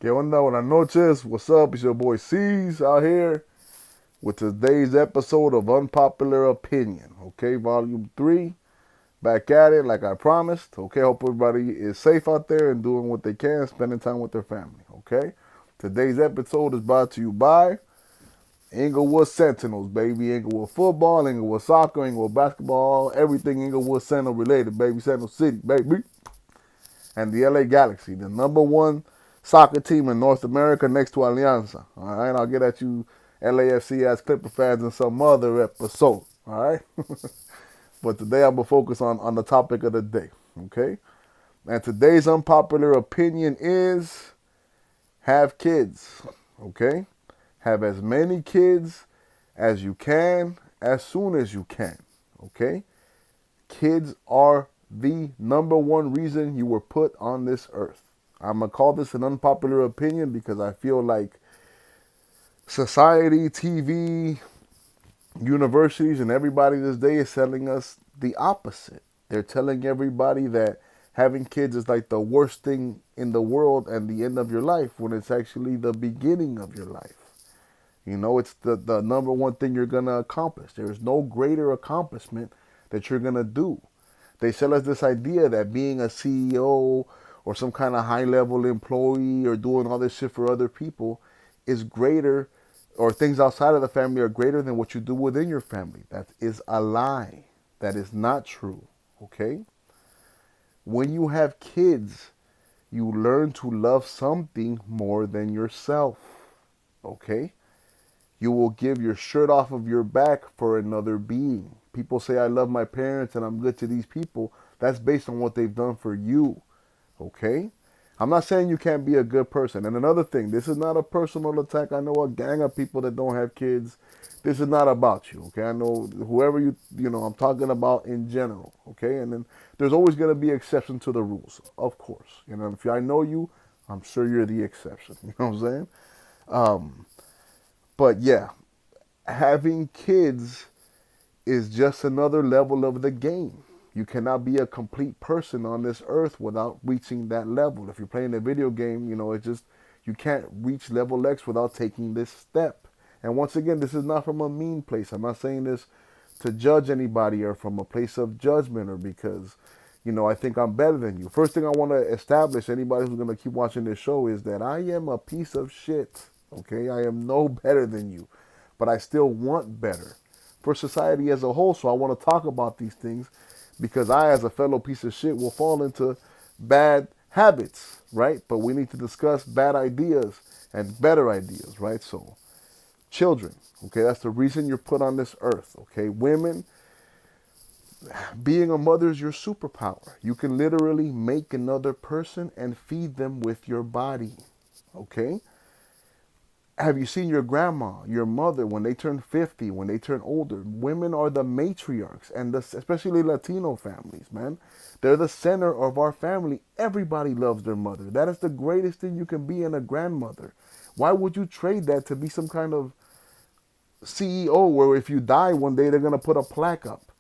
¿Qué onda? Buenas noches. What's up? It's your boy C's out here with today's episode of Unpopular Opinion. Okay, volume 3. Back at it like I promised. Okay, hope everybody is safe out there and doing what they can, spending time with their family. Okay, today's episode is brought to you by Inglewood Sentinels, baby. Inglewood football, Inglewood soccer, Inglewood basketball, everything Inglewood Sentinel related, baby. Sentinel City, baby. And the LA Galaxy, the number one soccer team in North America next to Alianza. All right, I'll get at you LAFC as Clipper fans in some other episode. All right, but today I'm gonna focus on the topic of the day. Okay, and today's unpopular opinion is have kids. Okay, have as many kids as you can as soon as you can. Okay, kids are the number one reason you were put on this earth. I'm going to call this an unpopular opinion because I feel like society, TV, universities, and everybody this day is telling us the opposite. They're telling everybody that having kids is like the worst thing in the world and the end of your life when it's actually the beginning of your life. You know, it's the number one thing you're going to accomplish. There is no greater accomplishment that you're going to do. They sell us this idea that being a CEO or some kind of high level employee or doing all this shit for other people is greater, or things outside of the family are greater than what you do within your family. That is a lie. That is not true. Okay? When you have kids, you learn to love something more than yourself. Okay? You will give your shirt off of your back for another being. People say, I love my parents and I'm good to these people. That's based on what they've done for you. Okay? I'm not saying you can't be a good person. And another thing, this is not a personal attack. I know a gang of people that don't have kids. This is not about you. Okay? I know whoever I'm talking about in general. Okay? And then there's always going to be exception to the rules. Of course. If I know you, I'm sure you're the exception. You know what I'm saying? But yeah, having kids is just another level of the game. You cannot be a complete person on this earth without reaching that level. If you're playing a video game, it's just you can't reach level X without taking this step. And once again, this is not from a mean place. I'm not saying this to judge anybody or from a place of judgment or because, I think I'm better than you. First thing I want to establish, anybody who's going to keep watching this show, is that I am a piece of shit. Okay? I am no better than you. But I still want better for society as a whole. So I want to talk about these things because I, as a fellow piece of shit, will fall into bad habits, right? But we need to discuss bad ideas and better ideas, right? So, children, okay, that's the reason you're put on this earth, okay? Women, being a mother is your superpower. You can literally make another person and feed them with your body, okay? Have you seen your grandma, your mother, when they turn 50, when they turn older? Women are the matriarchs, and especially Latino families, man. They're the center of our family. Everybody loves their mother. That is the greatest thing you can be in a grandmother. Why would you trade that to be some kind of CEO where if you die one day, they're going to put a plaque up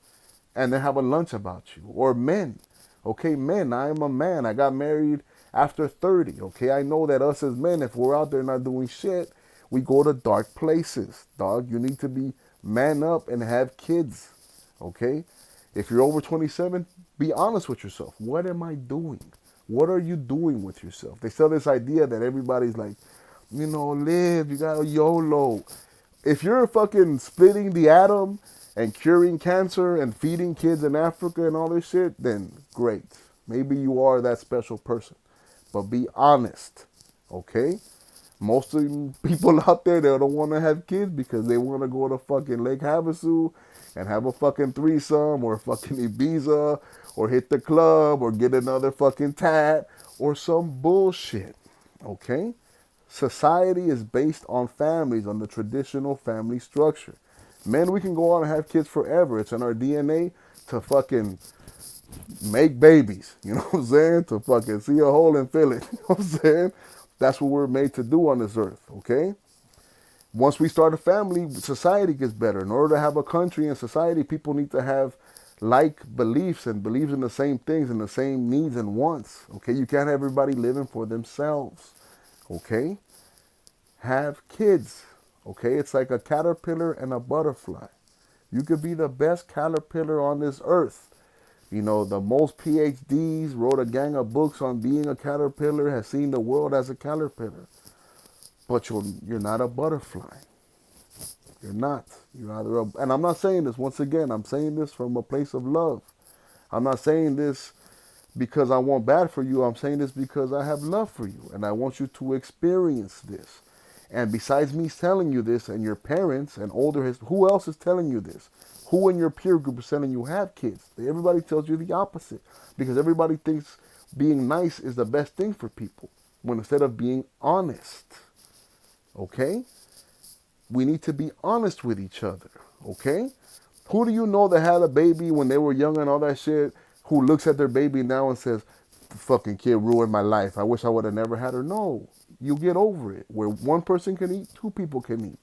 and then have a lunch about you? Or men. Okay, men, I am a man. I got married after 30. Okay, I know that us as men, if we're out there not doing shit, we go to dark places, dog. You need to be man up and have kids, okay? If you're over 27, be honest with yourself. What am I doing? What are you doing with yourself? They sell this idea that everybody's like, live, you got a YOLO. If you're fucking splitting the atom and curing cancer and feeding kids in Africa and all this shit, then great. Maybe you are that special person. But be honest, okay? Most of the people out there, they don't want to have kids because they want to go to fucking Lake Havasu and have a fucking threesome or fucking Ibiza or hit the club or get another fucking tat or some bullshit, okay? Society is based on families, on the traditional family structure. Men, we can go on and have kids forever. It's in our DNA to fucking make babies, you know what I'm saying? To fucking see a hole and fill it, you know what I'm saying? That's what we're made to do on this earth, okay? Once we start a family, society gets better. In order to have a country and society, people need to have like beliefs and believes in the same things and the same needs and wants, okay? You can't have everybody living for themselves, Okay? Have kids. Okay? It's like a caterpillar and a butterfly. You could be the best caterpillar on this earth. You know, the most PhDs, wrote a gang of books on being a caterpillar, has seen the world as a caterpillar. But you're not a butterfly. You're not. You're either a, and I'm not saying this, once again, I'm saying this from a place of love. I'm not saying this because I want bad for you. I'm saying this because I have love for you and I want you to experience this. And besides me telling you this and your parents and older, who else is telling you this? Who in your peer group is telling you have kids? Everybody tells you the opposite because everybody thinks being nice is the best thing for people when instead of being honest. Okay? We need to be honest with each other. Okay? Who do you know that had a baby when they were young and all that shit, who looks at their baby now and says, the fucking kid ruined my life. I wish I would have never had her. No, you get over it. Where one person can eat, two people can eat.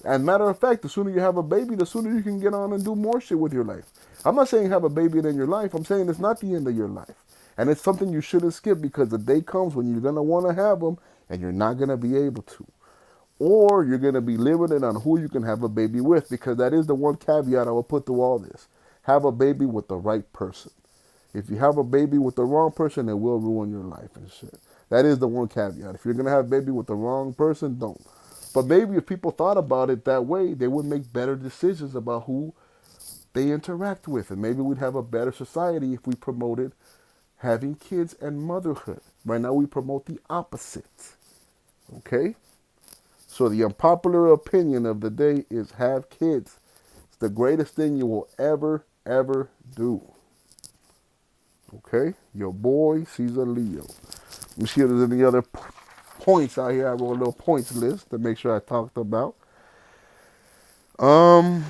As a matter of fact, the sooner you have a baby, the sooner you can get on and do more shit with your life. I'm not saying have a baby in your life. I'm saying it's not the end of your life. And it's something you shouldn't skip because the day comes when you're going to want to have them and you're not going to be able to. Or you're going to be limited on who you can have a baby with, because that is the one caveat I will put through all this. Have a baby with the right person. If you have a baby with the wrong person, it will ruin your life and shit. That is the one caveat. If you're going to have a baby with the wrong person, don't. But maybe if people thought about it that way, they would make better decisions about who they interact with. And maybe we'd have a better society if we promoted having kids and motherhood. Right now we promote the opposite. Okay? So the unpopular opinion of the day is have kids. It's the greatest thing you will ever do. Okay? Your boy, CZALEO. Let me see if there's any other points out here. I wrote a little points list to make sure I talked about. Um,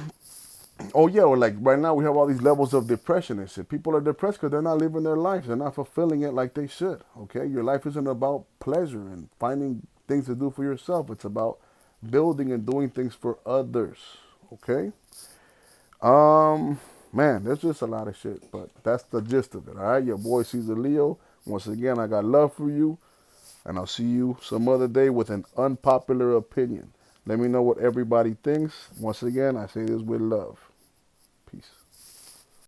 oh yeah, or like right now we have all these levels of depression and shit. People are depressed because they're not living their lives. They're not fulfilling it like they should. Okay? Your life isn't about pleasure and finding things to do for yourself. It's about building and doing things for others. Okay? Man, there's just a lot of shit, but that's the gist of it. All right, your boy CZALEO. Once again, I got love for you, and I'll see you some other day with an unpopular opinion. Let me know what everybody thinks. Once again, I say this with love. Peace.